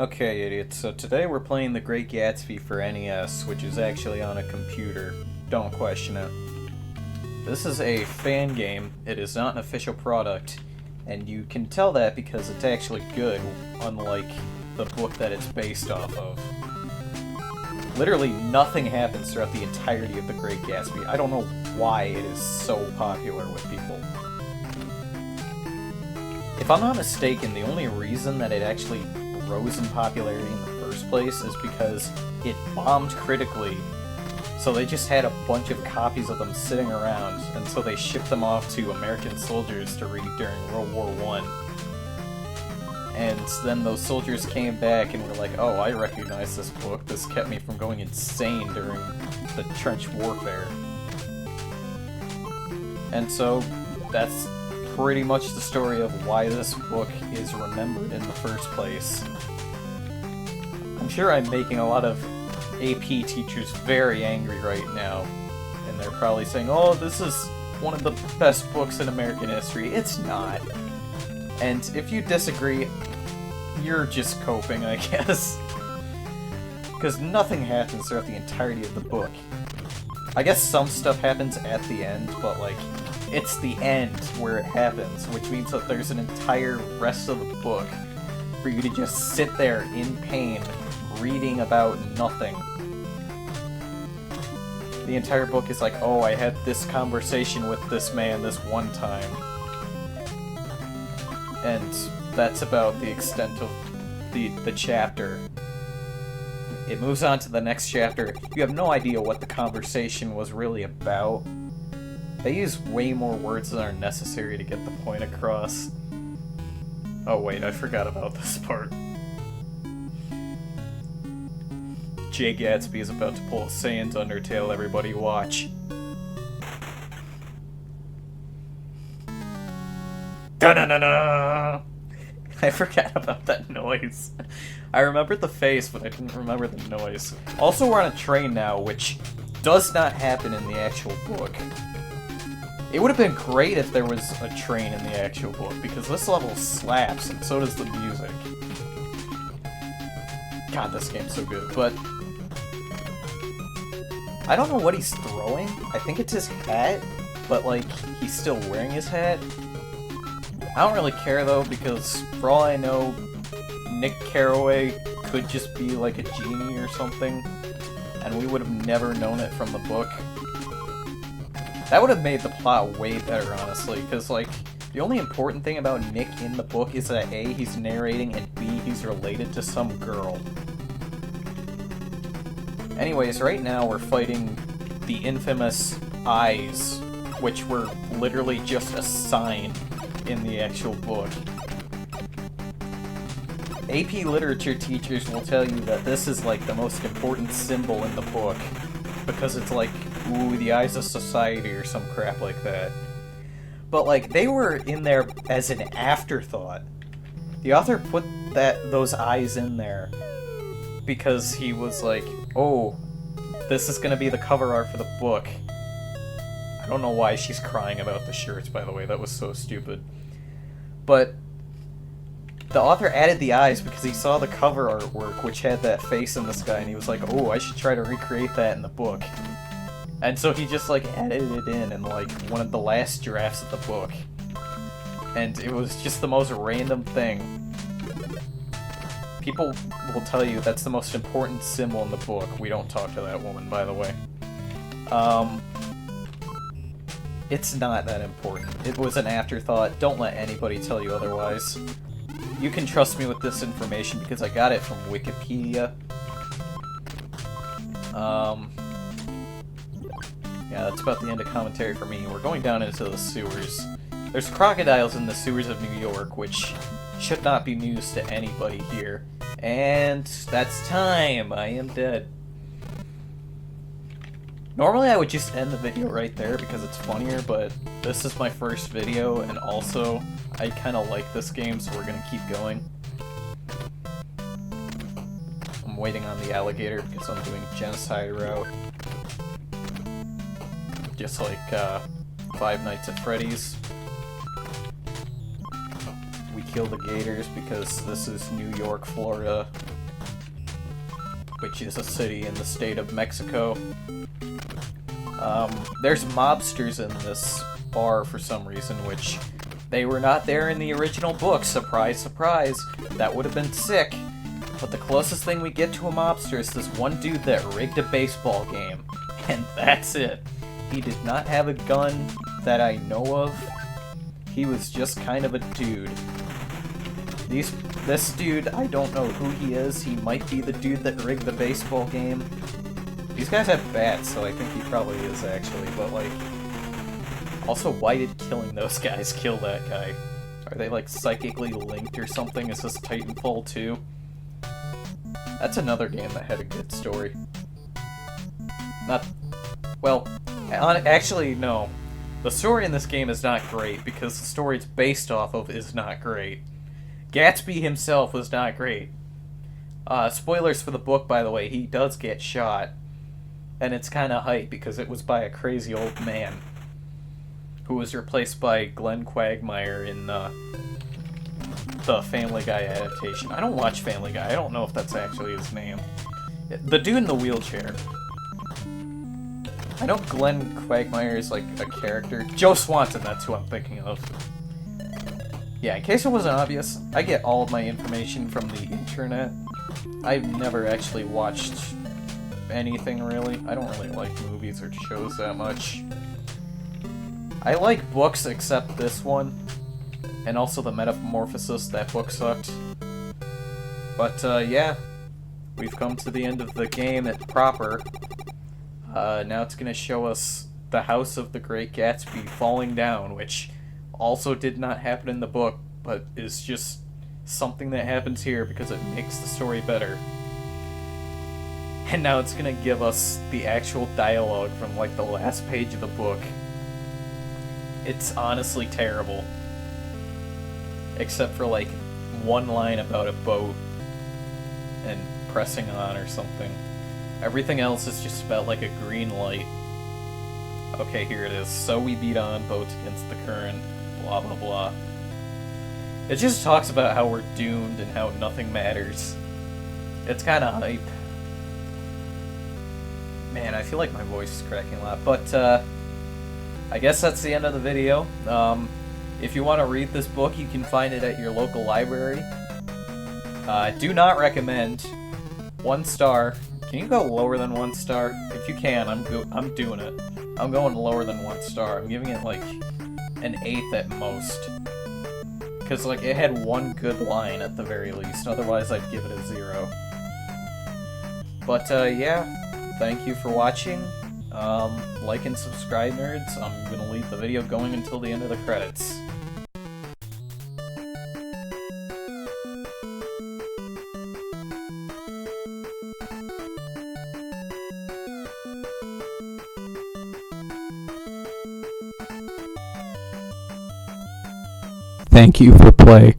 Okay, idiots, so today we're playing The Great Gatsby for NES, which is actually on a computer. Don't question it. This is a fan game, it is not an official product, and you can tell that because it's actually good, unlike the book that it's based off of. Literally nothing happens throughout the entirety of The Great Gatsby. I don't know why it is so popular with people. If I'm not mistaken, the only reason that it actually rose in popularity in the first place is because it bombed critically, so they just had a bunch of copies of them sitting around, and so they shipped them off to American soldiers to read during World War I. And then those soldiers came back and were like, oh, I recognize this book, this kept me from going insane during the trench warfare. And so that's pretty much the story of why this book is remembered in the first place. I'm sure I'm making a lot of AP teachers very angry right now, and they're probably saying, oh, this is one of the best books in American history. It's not. And if you disagree, you're just coping, I guess. Because nothing happens throughout the entirety of the book. I guess some stuff happens at the end, but like, it's the end where it happens, which means that there's an entire rest of the book for you to just sit there in pain, reading about nothing. The entire book is like, oh, I had this conversation with this man this one time. And that's about the extent of the chapter. It moves on to the next chapter. You have no idea what the conversation was really about. They use way more words than are necessary to get the point across. Oh wait, I forgot about this part. Jay Gatsby is about to pull a Saiyan's Undertale, everybody watch. Da-da-da-da! I forgot about that noise. I remembered the face, but I didn't remember the noise. Also, we're on a train now, which does not happen in the actual book. It would have been great if there was a train in the actual book, because this level slaps, and so does the music. God, this game's so good, but I don't know what he's throwing. I think it's his hat, but like, he's still wearing his hat. I don't really care though, because for all I know, Nick Carraway could just be like a genie or something, and we would have never known it from the book. That would have made the plot way better, honestly, because, like, the only important thing about Nick in the book is that A, he's narrating, and B, he's related to some girl. Anyways, right now we're fighting the infamous eyes, which were literally just a sign in the actual book. AP literature teachers will tell you that this is, like, the most important symbol in the book, because it's like, ooh, the eyes of society or some crap like that. But like, they were in there as an afterthought. The author put those eyes in there because he was like, oh, this is gonna be the cover art for the book. I don't know why she's crying about the shirts, by the way, that was so stupid. But the author added the eyes because he saw the cover artwork, which had that face in the sky, and he was like, oh, I should try to recreate that in the book. And so he just, like, added it in like, one of the last drafts of the book. And it was just the most random thing. People will tell you that's the most important symbol in the book. We don't talk to that woman, by the way. It's not that important. It was an afterthought. Don't let anybody tell you otherwise. You can trust me with this information because I got it from Wikipedia. Yeah, that's about the end of commentary for me. We're going down into the sewers. There's crocodiles in the sewers of New York, which should not be news to anybody here. And that's time. I am dead. Normally I would just end the video right there because it's funnier, but this is my first video, and also I kind of like this game, so we're gonna keep going. I'm waiting on the alligator because I'm doing genocide route. Just like Five Nights at Freddy's. We kill the gators because this is New York, Florida, which is a city in the state of Mexico. There's mobsters in this bar for some reason, which they were not there in the original book. Surprise, surprise. That would have been sick. But the closest thing we get to a mobster is this one dude that rigged a baseball game. And that's it. He did not have a gun that I know of. He was just kind of a dude. This dude, I don't know who he is. He might be the dude that rigged the baseball game. These guys have bats, so I think he probably is actually, but like... Also, why did killing those guys kill that guy? Are they like psychically linked or something? Is this Titanfall 2? That's another game that had a good story. Not... Well, actually, no. The story in this game is not great, because the story it's based off of is not great. Gatsby himself was not great. Spoilers for the book, by the way, he does get shot. And it's kind of hype, because it was by a crazy old man. Who was replaced by Glenn Quagmire in the Family Guy adaptation. I don't watch Family Guy, I don't know if that's actually his name. The dude in the wheelchair. I know Glenn Quagmire is like a character. Joe Swanson, that's who I'm thinking of. Yeah, in case it wasn't obvious, I get all of my information from the internet. I've never actually watched anything, really. I don't really like movies or shows that much. I like books except this one. And also the Metamorphosis, that book sucked. But, yeah. We've come to the end of the game proper. Now it's gonna show us the house of the Great Gatsby falling down, which also did not happen in the book, but is just something that happens here because it makes the story better. And now it's gonna give us the actual dialogue from, like, the last page of the book. It's honestly terrible. Except for, like, one line about a boat and pressing on or something. Everything else is just about, like, a green light. Okay, here it is. So we beat on boats against the current, blah blah blah. It just talks about how we're doomed and how nothing matters. It's kind of hype. Man, I feel like my voice is cracking a lot, but, I guess that's the end of the video. If you want to read this book, you can find it at your local library. Do not recommend. 1 star. Can you go lower than 1 star? If you can, I'm doing it. I'm going lower than 1 star. I'm giving it like an 8th at most. Because like it had one good line at the very least. Otherwise, I'd give it a 0. But yeah, thank you for watching. Like and subscribe, nerds. I'm gonna leave the video going until the end of the credits. Thank you for playing.